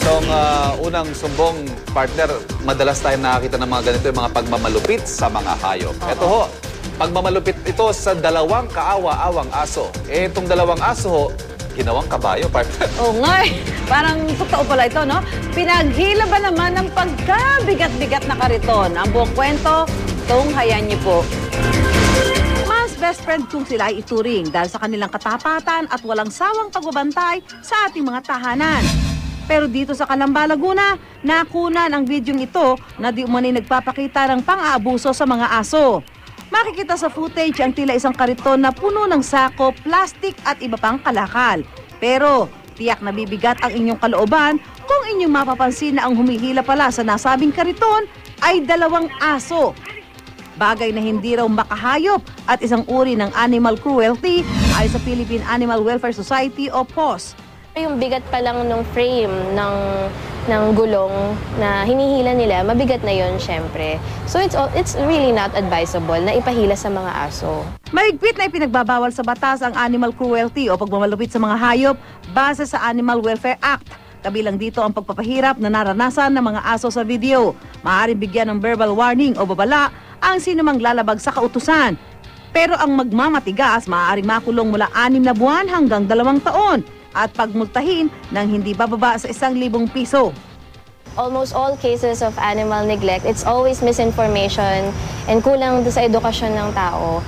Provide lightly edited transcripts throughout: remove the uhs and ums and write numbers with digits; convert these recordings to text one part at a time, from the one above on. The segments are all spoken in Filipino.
Itong unang sumbong, partner, madalas tayo nakakita ng mga ganito, yung mga pagmamalupit sa mga hayop. Ito ho, pagmamalupit ito sa dalawang kaawa-awang aso. Itong dalawang aso ho, ginawang kabayo, partner. Oo nga eh. Parang totoo pala ito, no? Pinaghila ba naman ng pagkabigat-bigat na kariton? Ang buong kwento, tunghayan niyo po. Mas best friend kung sila ay ituring dahil sa kanilang katapatan at walang sawang pagbabantay sa ating mga tahanan. Pero dito sa Calamba, Laguna, nakunan ang videong ito na di umani nagpapakita ng pang-aabuso sa mga aso. Makikita sa footage ang tila isang kariton na puno ng sako, plastik at iba pang kalakal. Pero tiyak na bibigat ang inyong kalooban kung inyong mapapansin na ang humihila pala sa nasabing kariton ay dalawang aso. Bagay na hindi raw makahayop at isang uri ng animal cruelty ay sa Philippine Animal Welfare Society o PAWS. Yung bigat pa lang ng frame ng gulong na hinihila nila, mabigat na yon syempre. So it's really not advisable na ipahila sa mga aso. Mahigpit na ipinagbabawal sa batas ang animal cruelty o pagmamalupit sa mga hayop base sa Animal Welfare Act. Kabilang dito ang pagpapahirap na naranasan ng mga aso sa video. Maaaring bigyan ng verbal warning o babala ang sinumang lalabag sa kautusan. Pero ang magmamatigas, maaaring makulong mula 6 na buwan hanggang 2 taon at pagmultahin ng hindi bababa sa 1,000 piso. Almost all cases of animal neglect, it's always misinformation and kulang sa edukasyon ng tao.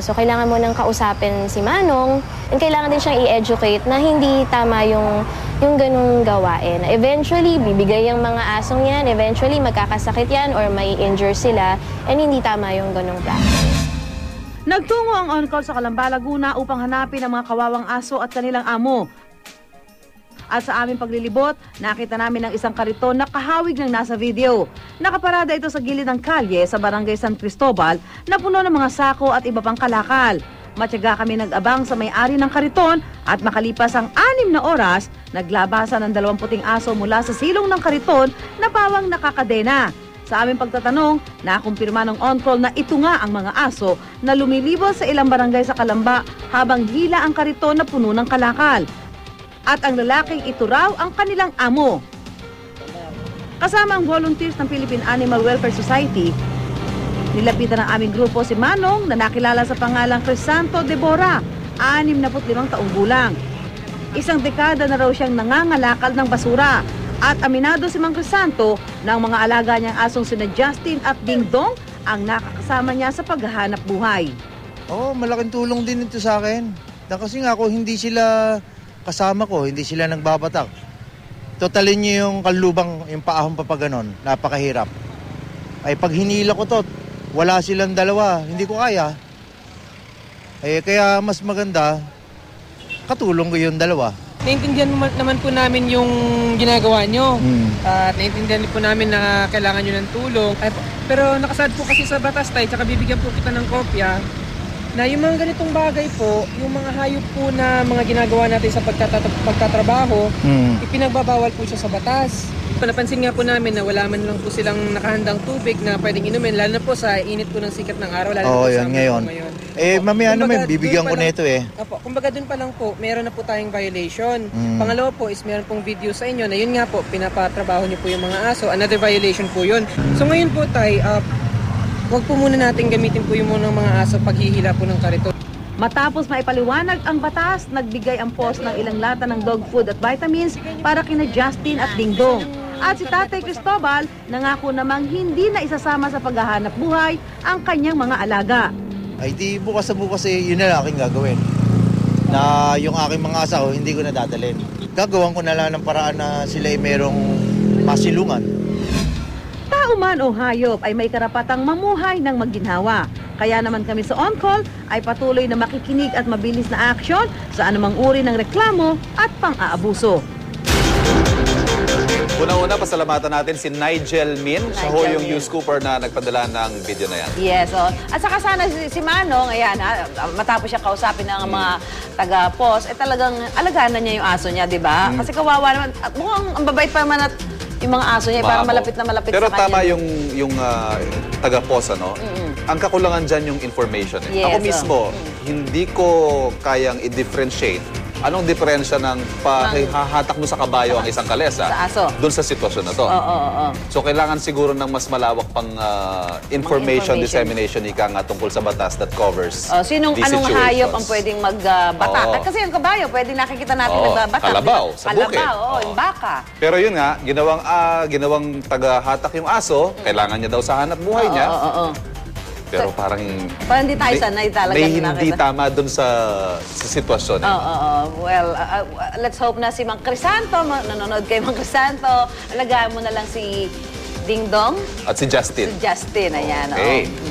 So kailangan mo nang kausapin si Manong and kailangan din siyang i-educate na hindi tama yung ganung gawain. Eventually, bibigay yung mga asong yan, eventually magkakasakit yan or may injure sila and hindi tama yung ganung practice. Nagtungo ang on-call sa Calamba, Laguna upang hanapin ang mga kawawang aso at kanilang amo. At sa aming paglilibot, nakita namin ang isang kariton na kahawig ng nasa video. Nakaparada ito sa gilid ng kalye sa barangay San Cristobal na puno ng mga sako at iba pang kalakal. Matyaga kami nag-abang sa may-ari ng kariton at makalipas ang 6 na oras, naglabasan ang 2 puting aso mula sa silong ng kariton na pawang nakakadena. Sa aming pagtatanong, nakumpirma ng on-call na ito nga ang mga aso na lumilibot sa ilang barangay sa Calamba habang hila ang kariton na puno ng kalakal. At ang lalaking ito raw ang kanilang amo. Kasama ang volunteers ng Philippine Animal Welfare Society, nilapitan ng aming grupo si Manong na nakilala sa pangalang Crisanto Deborah, 65 taong gulang. Isang dekada na raw siyang nangangalakal ng basura. At aminado si Mang Crisanto na ang mga alaga niyang asong sina Justin at Ding Dong ang nakakasama niya sa paghahanap buhay. Malaking tulong din ito sa akin. Kasi nga ako, hindi sila kasama ko, hindi sila nagbabatak. Totalin niyo yung kalubang, yung paahong papaganon, napakahirap. Ay pag hinila ko to, wala silang dalawa, hindi ko kaya. Kaya mas maganda, katulong ko yung dalawa. Naintindihan naman po namin yung ginagawa nyo. At naintindihan po namin na kailangan nyo ng tulong. Pero nakasad po kasi sa batas tayo, tsaka bibigyan po kita ng kopya na yung mga ganitong bagay po, yung mga hayop po na mga ginagawa natin sa pagtatrabaho, ipinagbabawal po siya sa batas. Napansin nga po namin na wala man lang po silang nakahandang tubig na pwedeng inumin, lalo na po sa init po ng sikat ng araw, lalo na po sa ngayon. Mamaya naman, bibigyan ko na ito Opo, kumbaga dun pa lang po, meron na po tayong violation. Pangalawa po is meron pong video sa inyo na yun nga po, pinapatrabaho niyo po yung mga aso. Another violation po yun. So ngayon po tayo, wag po muna natin gamitin po yung mga aso paghihila po ng kariton. Matapos maipaliwanag ang batas, nagbigay ang PAWS ng ilang lata ng dog food at vitamins para kina Justin at Ding Dong. At si Tatay Cristobal, nangako namang hindi na isasama sa paghahanap buhay ang kanyang mga alaga. Ay di bukas na bukas yun na lang aking gagawin. Na yung aking mga asaw, hindi ko na dadalhin. Gagawin ko na lang ng paraan na sila ay merong masilungan. Tao man o hayop ay may karapatang mamuhay ng magginhawa. Kaya naman kami sa on-call ay patuloy na makikinig at mabilis na aksyon sa anumang uri ng reklamo at pang-aabuso. Una-una, pasalamatan natin si Nigel Min. Siya ho yung news scooper na nagpadala ng video na yan. Yes, at saka sana si Manong, ayan, matapos siya kausapin ng mga taga-PAWS, talagang alagaan na niya yung aso niya, di ba? Kasi kawawa naman, at mukhang ang babait pa naman at yung mga aso niya, parang malapit na malapit Pero sa kanya. Pero tama yung taga-PAWS, ano? Ang kakulangan dyan yung information. Yes, Ako mismo, hindi ko kayang i-differentiate Anong diferensya ng hahatak mo sa kabayo ang isang kalesa Sa aso. doon sa sitwasyon na to? Oo. So kailangan siguro ng mas malawak pang information dissemination ika nga tungkol sa batas that covers Anong these situations. hayop ang pwedeng magbatak? Oo. Kasi yung kabayo, pwedeng nakikita natin Oo. nagbabatak. Kalabaw, sa bukid. Kalabaw, Oo. yung baka. Pero yun nga, ginawang taga-hatak yung aso, kailangan niya daw sa hanap buhay niya. Oo. Pero parang Parang hindi tayo sanay talaga may na hindi nakita. tama doon sa sitwasyon. Well, let's hope na si Mang Crisanto, nanonood kay Mang Crisanto, alagaan mo na lang si Ding Dong, At si Justin. si Justin, ayan. Okay. oo.